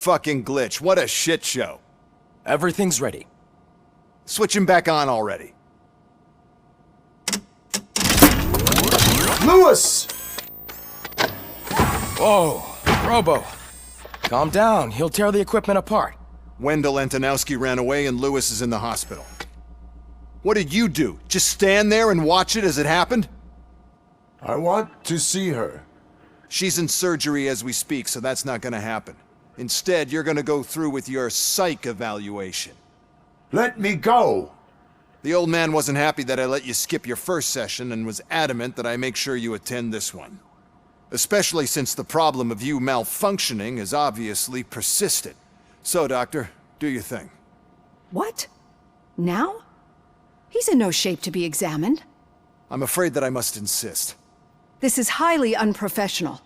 Fucking glitch, what a shit show. Everything's ready. Switch him back on already. Lewis! Whoa, Robo. Calm down, he'll tear the equipment apart. Wendell Antonowski ran away and Lewis is in the hospital. What did you do? Just stand there and watch it as it happened? I want to see her. She's in surgery as we speak, so that's not gonna happen. Instead, you're gonna go through with your psych evaluation. Let me go! The old man wasn't happy that I let you skip your first session and was adamant that I make sure you attend this one. Especially since the problem of you malfunctioning is obviously persistent. So, Doctor, do your thing. What? Now? He's in no shape to be examined. I'm afraid that I must insist. This is highly unprofessional.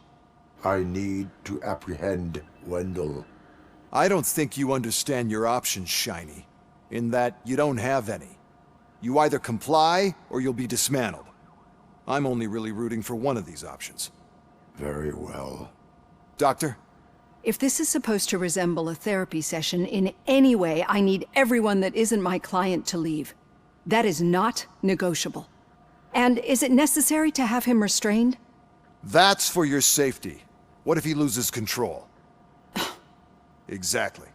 I need to apprehend Wendell. I don't think you understand your options, Shiny. In that you don't have any. You either comply or you'll be dismantled. I'm only really rooting for one of these options. Very well. Doctor? If this is supposed to resemble a therapy session in any way, I need everyone that isn't my client to leave. That is not negotiable. And is it necessary to have him restrained? That's for your safety. What if he loses control? Exactly.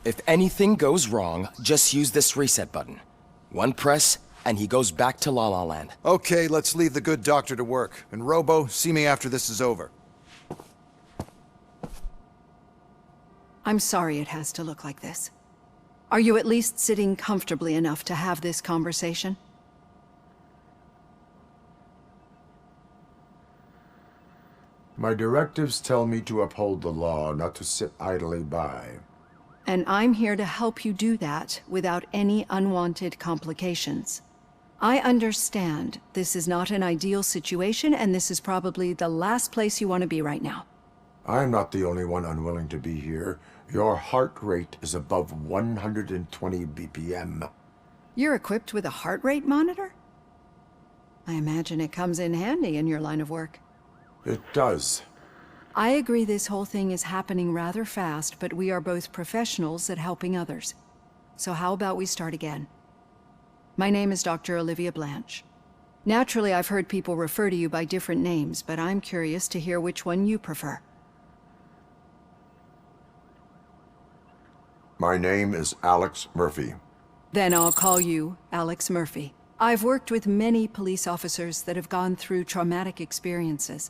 If anything goes wrong, just use this reset button. One press, and he goes back to La La Land. Okay, let's leave the good doctor to work. And Robo, see me after this is over. I'm sorry it has to look like this. Are you at least sitting comfortably enough to have this conversation? My directives tell me to uphold the law, not to sit idly by. And I'm here to help you do that without any unwanted complications. I understand this is not an ideal situation, and this is probably the last place you want to be right now. I'm not the only one unwilling to be here. Your heart rate is above 120 BPM. You're equipped with a heart rate monitor? I imagine it comes in handy in your line of work. It does. I agree this whole thing is happening rather fast, but we are both professionals at helping others. So how about we start again? My name is Dr. Olivia Blanche. Naturally, I've heard people refer to you by different names, but I'm curious to hear which one you prefer. My name is Alex Murphy. Then I'll call you Alex Murphy. I've worked with many police officers that have gone through traumatic experiences,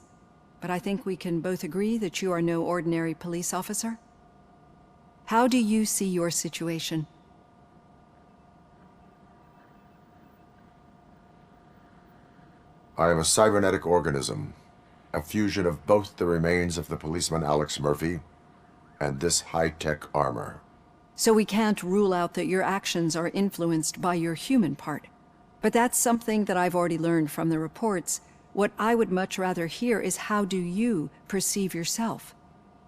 but I think we can both agree that you are no ordinary police officer. How do you see your situation? I am a cybernetic organism, a fusion of both the remains of the policeman Alex Murphy and this high-tech armor. So we can't rule out that your actions are influenced by your human part. But that's something that I've already learned from the reports. What I would much rather hear is how do you perceive yourself?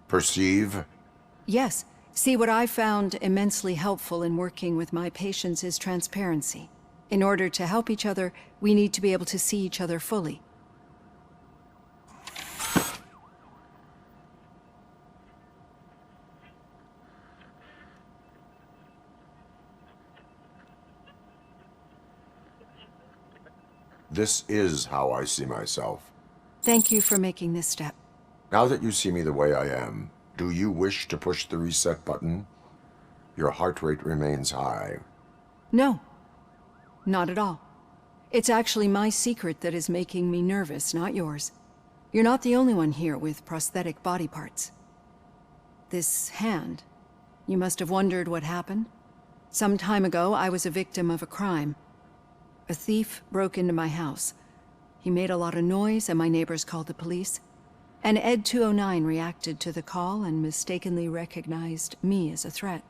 Perceive? Yes. See, what I found immensely helpful in working with my patients is transparency. In order to help each other, we need to be able to see each other fully. This is how I see myself. Thank you for making this step. Now that you see me the way I am, do you wish to push the reset button? Your heart rate remains high. No, not at all. It's actually my secret that is making me nervous, not yours. You're not the only one here with prosthetic body parts. This hand, you must have wondered what happened. Some time ago, I was a victim of a crime. A thief broke into my house. He made a lot of noise and my neighbors called the police. And Ed 209 reacted to the call and mistakenly recognized me as a threat.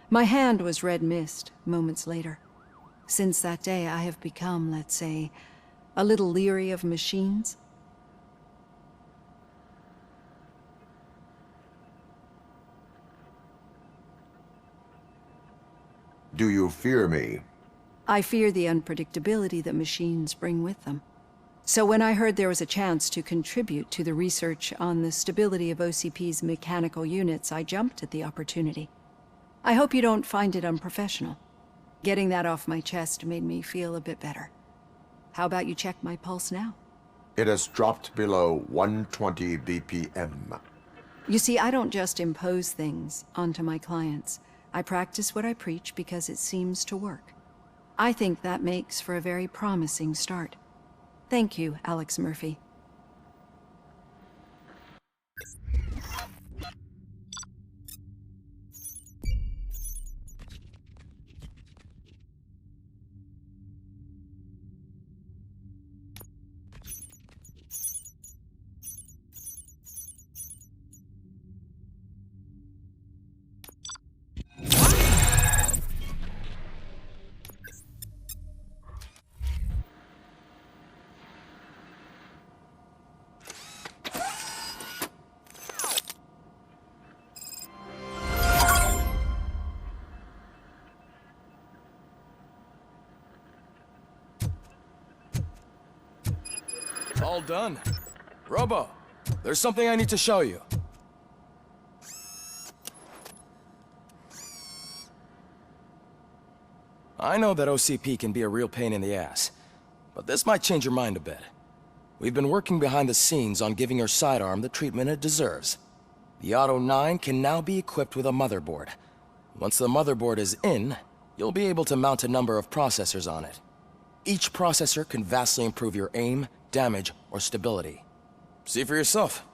My hand was red mist moments later. Since that day, I have become, let's say, a little leery of machines. Do you fear me? I fear the unpredictability that machines bring with them. So when I heard there was a chance to contribute to the research on the stability of OCP's mechanical units, I jumped at the opportunity. I hope you don't find it unprofessional. Getting that off my chest made me feel a bit better. How about you check my pulse now? It has dropped below 120 BPM. You see, I don't just impose things onto my clients. I practice what I preach because it seems to work. I think that makes for a very promising start. Thank you, Alex Murphy. All done. Robo, there's something I need to show you. I know that OCP can be a real pain in the ass, but this might change your mind a bit. We've been working behind the scenes on giving your sidearm the treatment it deserves. The Auto 9 can now be equipped with a motherboard. Once the motherboard is in, you'll be able to mount a number of processors on it. Each processor can vastly improve your aim, damage, or stability. See for yourself.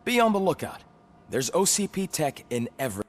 Be on the lookout. There's OCP tech in every...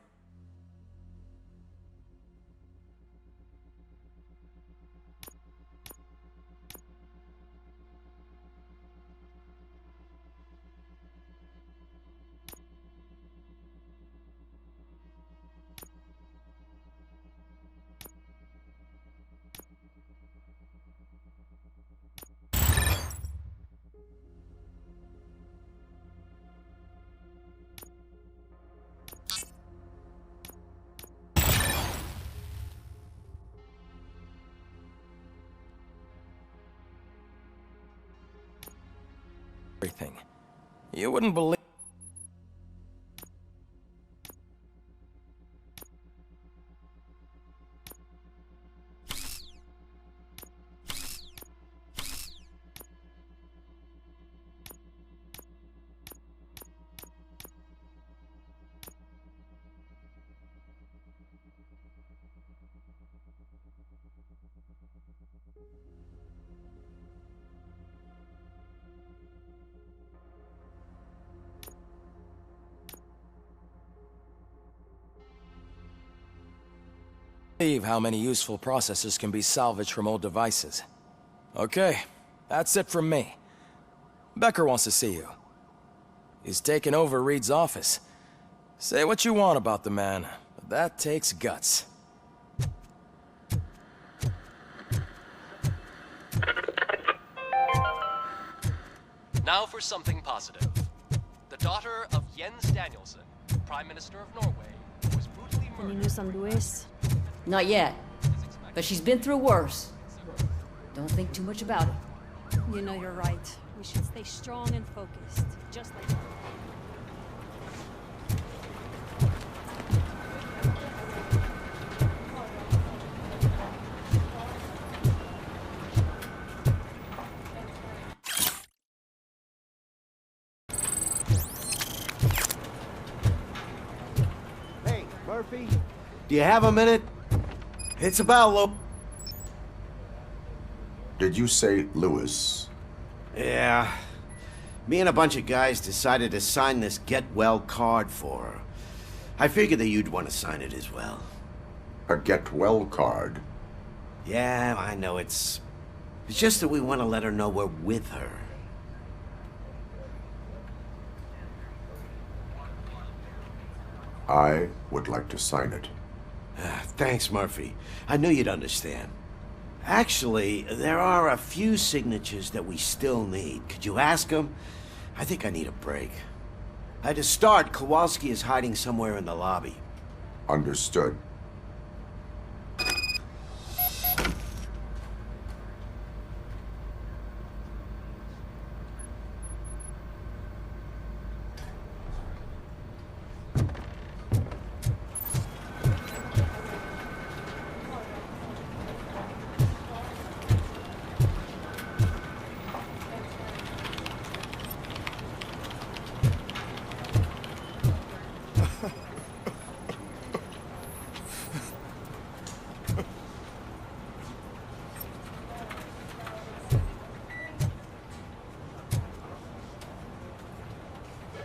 everything. You wouldn't believe... how many useful processors can be salvaged from old devices. Okay, that's it from me. Becker wants to see you. He's taken over Reed's office. Say what you want about the man, but that takes guts. Now for something positive. The daughter of Jens Danielson, Prime Minister of Norway, was brutally Any murdered. news on Luis? Not yet. But she's been through worse. Don't think too much about it. You know you're right. We should stay strong and focused, just like... Hey, Murphy, do you have a minute? It's about Did you say Lewis? Yeah. Me and a bunch of guys decided to sign this get well card for her. I figured that you'd want to sign it as well. A get well card? Yeah, I know it's just that we want to let her know we're with her. I would like to sign it. Thanks, Murphy. I knew you'd understand. Actually, there are a few signatures that we still need. Could you ask them? I think I need a break. To start, Kowalski is hiding somewhere in the lobby. Understood.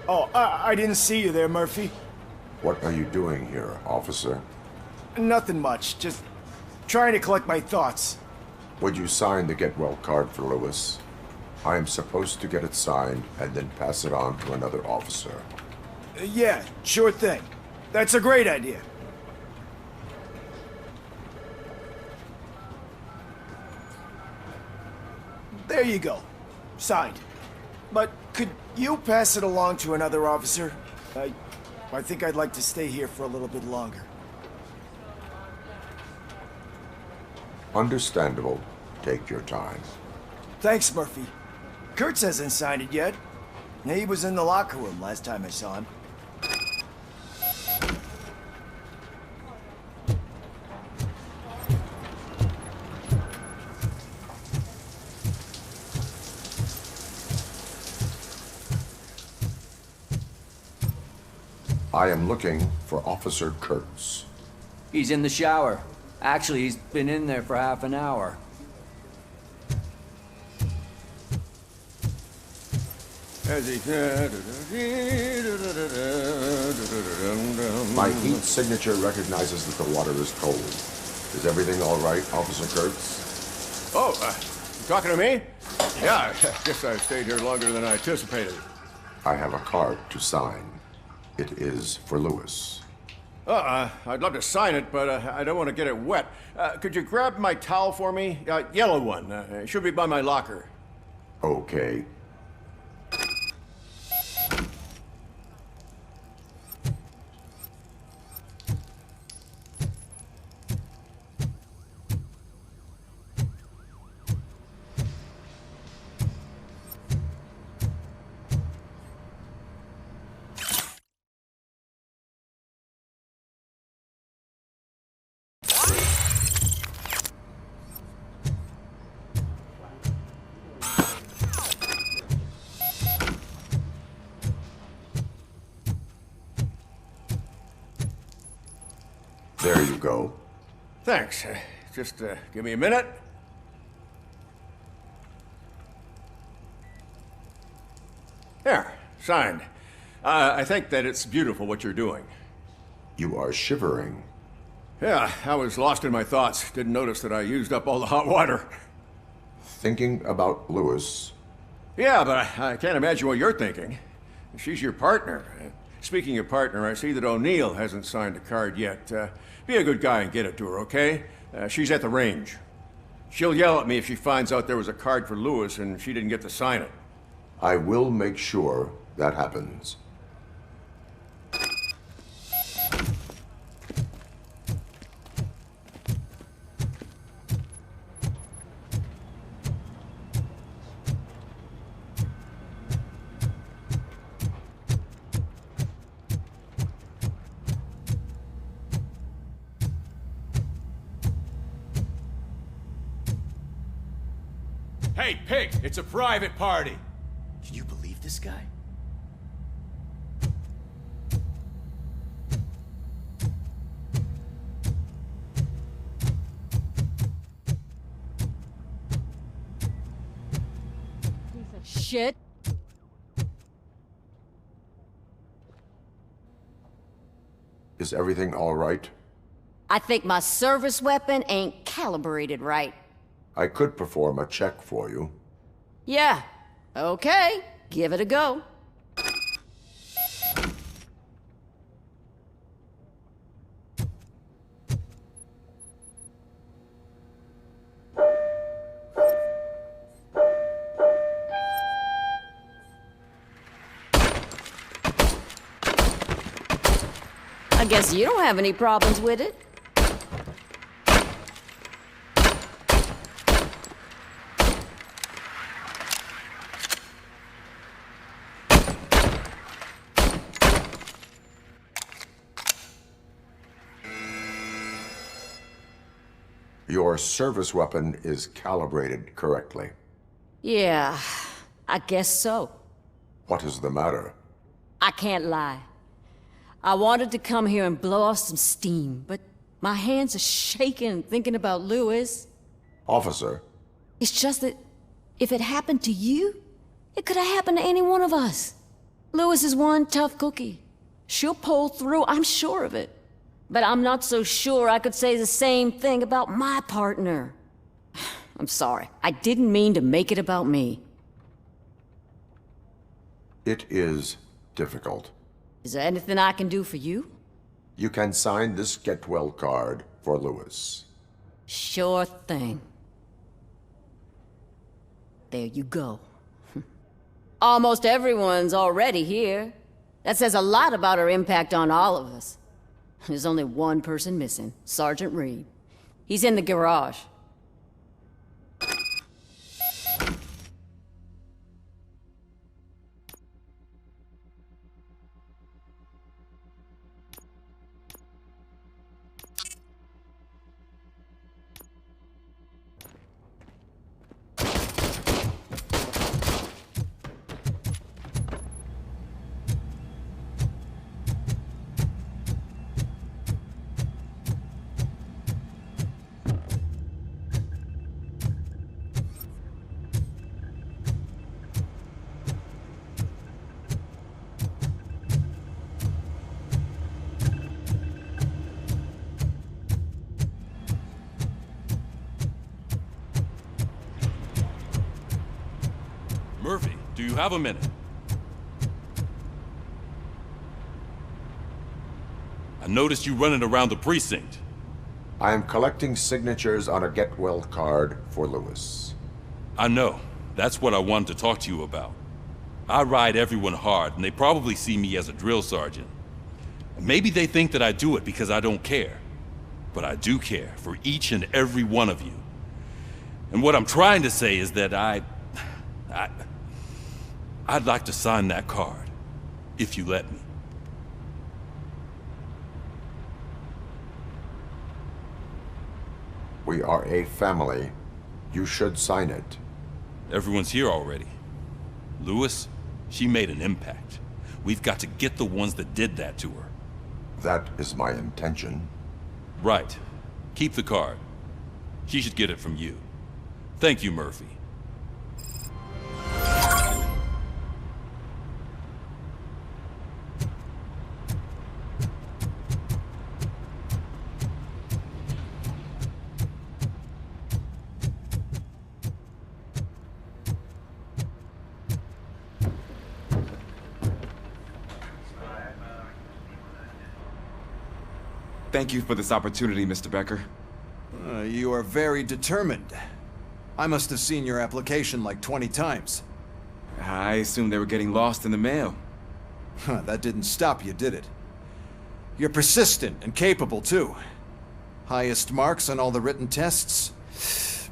Oh, I didn't see you there, Murphy. What are you doing here, officer? Nothing much, just trying to collect my thoughts. Would you sign the get well card for Lewis? I am supposed to get it signed and then pass it on to another officer. Yeah, sure thing. That's a great idea. There you go. Signed. But could you pass it along to another officer? I think I'd like to stay here for a little bit longer. Understandable. Take your time. Thanks, Murphy. Kurtz hasn't signed it yet. He was in the locker room last time I saw him. I am looking for Officer Kurtz. He's in the shower. Actually, he's been in there for half an hour. as he... My heat signature recognizes that the water is cold. Is everything all right, Officer Kurtz? Oh, you talking to me? Yeah, I guess I stayed here longer than I anticipated. I have a card to sign. It is for Lewis. I'd love to sign it, but I don't want to get it wet. Could you grab my towel for me? Yellow one. It should be by my locker. Okay. There you go. Thanks. Just give me a minute. There, signed. I think that it's beautiful what you're doing. You are shivering. Yeah, I was lost in my thoughts. Didn't notice that I used up all the hot water. Thinking about Lewis. Yeah, but I can't imagine what you're thinking. She's your partner. Speaking of partner, I see that O'Neill hasn't signed a card yet. Be a good guy and get it to her, okay? She's at the range. She'll yell at me if she finds out there was a card for Lewis and she didn't get to sign it. I will make sure that happens. Hey, pig! It's a private party! Can you believe this guy? Shit. Is everything all right? I think my service weapon ain't calibrated right. I could perform a check for you. Yeah. Okay. Give it a go. I guess you don't have any problems with it. Your service weapon is calibrated correctly. Yeah, I guess so. What is the matter? I can't lie. I wanted to come here and blow off some steam, but my hands are shaking thinking about Lewis. Officer, It's just that if it happened to you, it could have happened to any one of us. Lewis is one tough cookie. She'll pull through, I'm sure of it. But I'm not so sure I could say the same thing about my partner. I'm sorry. I didn't mean to make it about me. it is difficult. Is there anything I can do for you? You can sign this get well card for Lewis. Sure thing. There you go. Almost everyone's already here. That says a lot about her impact on all of us. There's only one person missing, Sergeant Reed. He's in the garage. Murphy, do you have a minute? I noticed you running around the precinct. I am collecting signatures on a get well card for Lewis. I know. That's what I wanted to talk to you about. I ride everyone hard, and they probably see me as a drill sergeant. Maybe they think that I do it because I don't care. But I do care for each and every one of you. And what I'm trying to say is that I'd like to sign that card, if you let me. We are a family. You should sign it. Everyone's here already. Lewis, she made an impact. We've got to get the ones that did that to her. That is my intention. Right. Keep the card. She should get it from you. Thank you, Murphy. Thank you for this opportunity, Mr. Becker. You are very determined. I must have seen your application like 20 times. I assumed they were getting lost in the mail. That didn't stop you, did it? You're persistent and capable, too. Highest marks on all the written tests.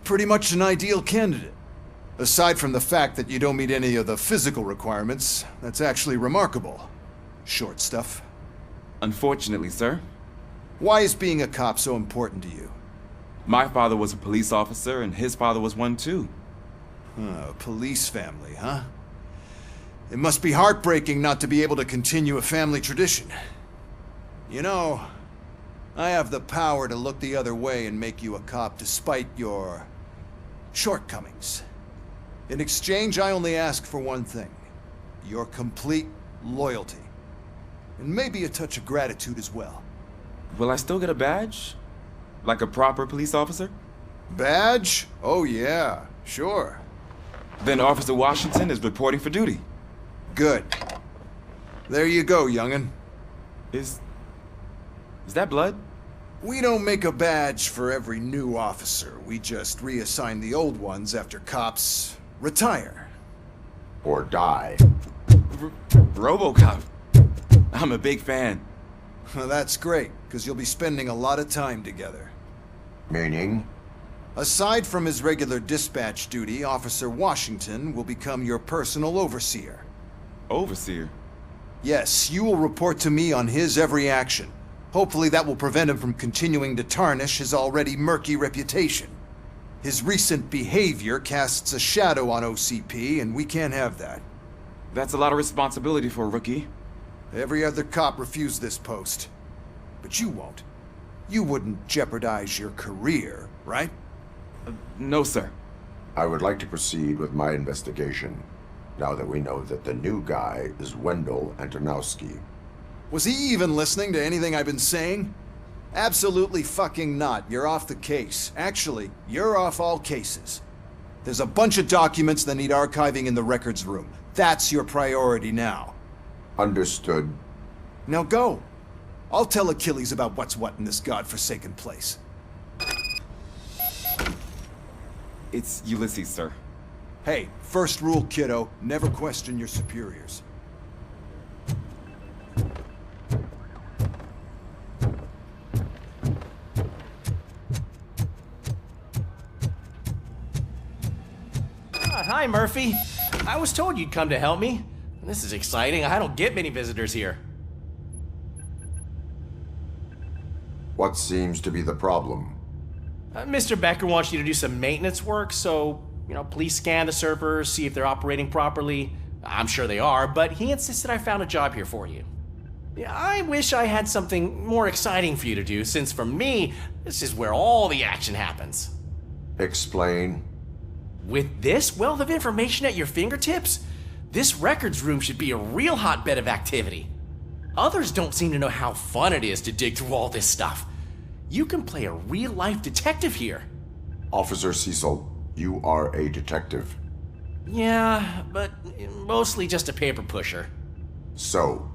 Pretty much an ideal candidate. Aside from the fact that you don't meet any of the physical requirements, that's actually remarkable. Short stuff. Unfortunately, sir. Why is being a cop so important to you? My father was a police officer, and his father was one too. A police family, huh? It must be heartbreaking not to be able to continue a family tradition. You know, I have the power to look the other way and make you a cop despite your shortcomings. In exchange, I only ask for one thing. Your complete loyalty. And maybe a touch of gratitude as well. Will I still get a badge? Like a proper police officer? Badge? Oh yeah, sure. Then Officer Washington is reporting for duty. Good. There you go, young'un. Is that blood? We don't make a badge for every new officer. We just reassign the old ones after cops retire. Or die. RoboCop. I'm a big fan. Well, that's great, because you'll be spending a lot of time together. Meaning? Aside from his regular dispatch duty, Officer Washington will become your personal overseer. Overseer? Yes, you will report to me on his every action. Hopefully that will prevent him from continuing to tarnish his already murky reputation. His recent behavior casts a shadow on OCP, and we can't have that. That's a lot of responsibility for a rookie. Every other cop refused this post. But you won't. You wouldn't jeopardize your career, right? No, sir. I would like to proceed with my investigation, now that we know that the new guy is Wendell Antonowski. Was he even listening to anything I've been saying? Absolutely fucking not. You're off the case. Actually, you're off all cases. There's a bunch of documents that need archiving in the records room. That's your priority now. Understood. Now go. I'll tell Achilles about what's what in this godforsaken place. It's Ulysses, sir. Hey, first rule, kiddo, never question your superiors. Hi, Murphy. I was told you'd come to help me. This is exciting. I don't get many visitors here. What seems to be the problem? Mr. Becker wants you to do some maintenance work, so, please scan the servers, see if they're operating properly. I'm sure they are, but he insisted I found a job here for you. I wish I had something more exciting for you to do, since for me, this is where all the action happens. Explain. With this wealth of information at your fingertips, this records room should be a real hotbed of activity. Others don't seem to know how fun it is to dig through all this stuff. You can play a real-life detective here. Officer Cecil, you are a detective. Yeah, but mostly just a paper pusher. So,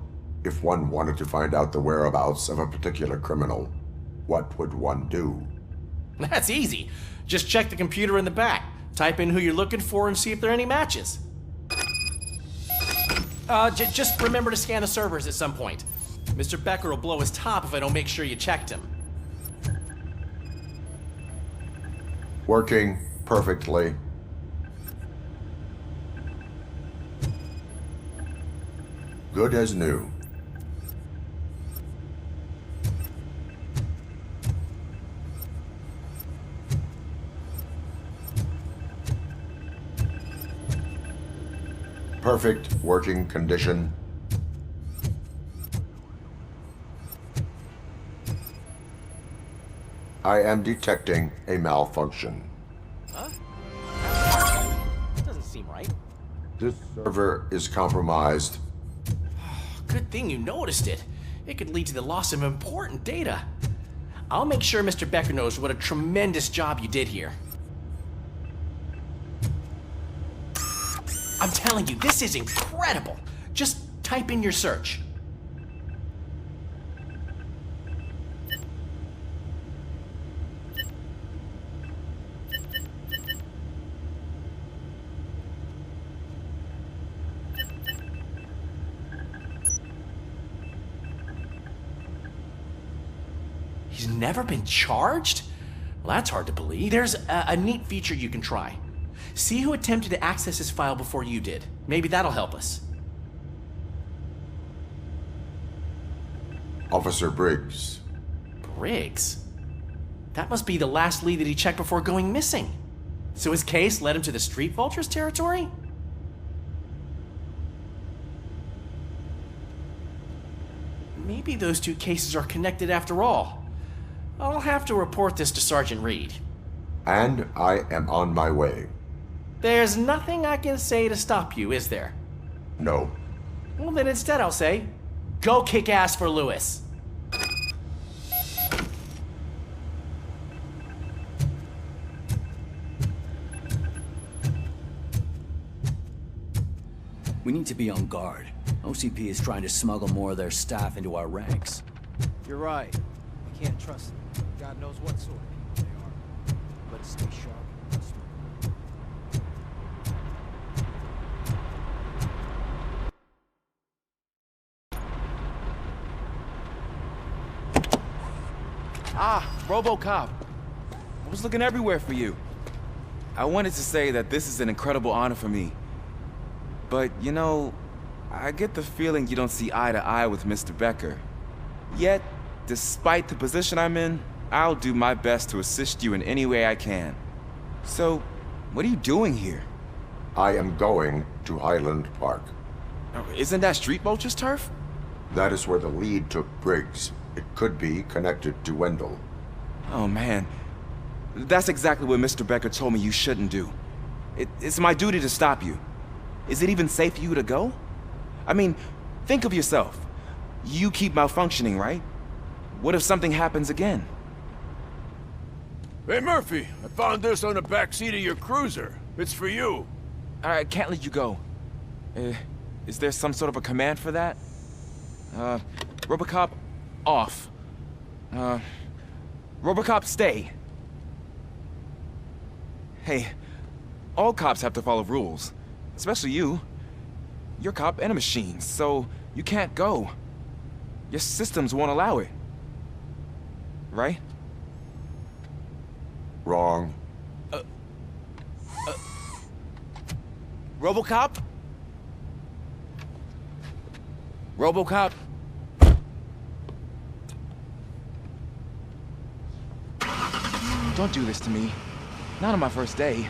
if one wanted to find out the whereabouts of a particular criminal, what would one do? That's easy. Just check the computer in the back. Type in who you're looking for and see if there are any matches. Just remember to scan the servers at some point. Mr. Becker will blow his top if I don't make sure you checked him. Working perfectly. Good as new. Perfect working condition. I am detecting a malfunction. Huh? Doesn't seem right. This server is compromised. Good thing you noticed it. It could lead to the loss of important data. I'll make sure Mr. Becker knows what a tremendous job you did here. I'm telling you, this is incredible. Just type in your search. He's never been charged? Well, that's hard to believe. There's a neat feature you can try. See who attempted to access his file before you did. Maybe that'll help us. Officer Briggs. Briggs? That must be the last lead that he checked before going missing. So his case led him to the Street Vultures territory? Maybe those two cases are connected after all. I'll have to report this to Sergeant Reed. And I am on my way. There's nothing I can say to stop you, is there? No. Well, then instead I'll say, go kick ass for Lewis. We need to be on guard. OCP is trying to smuggle more of their staff into our ranks. You're right. We can't trust them. God knows what sort of people they are. Let us stay sharp and smart. Ah, RoboCop. I was looking everywhere for you. I wanted to say that this is an incredible honor for me. But, you know, I get the feeling you don't see eye to eye with Mr. Becker. Yet, despite the position I'm in, I'll do my best to assist you in any way I can. So, what are you doing here? I am going to Highland Park. Isn't that Street Vulture's turf? That is where the lead took Briggs. It could be connected to Wendell. Oh, man. That's exactly what Mr. Becker told me you shouldn't do. It's my duty to stop you. Is it even safe for you to go? I mean, think of yourself. You keep malfunctioning, right? What if something happens again? Hey, Murphy, I found this on the back seat of your cruiser. It's for you. I can't let you go. Is there some sort of a command for that? RoboCop, off. RoboCop, stay. Hey, all cops have to follow rules. Especially you. You're a cop and a machine, so you can't go. Your systems won't allow it. Right? Wrong. RoboCop? RoboCop? Don't do this to me. Not on my first day.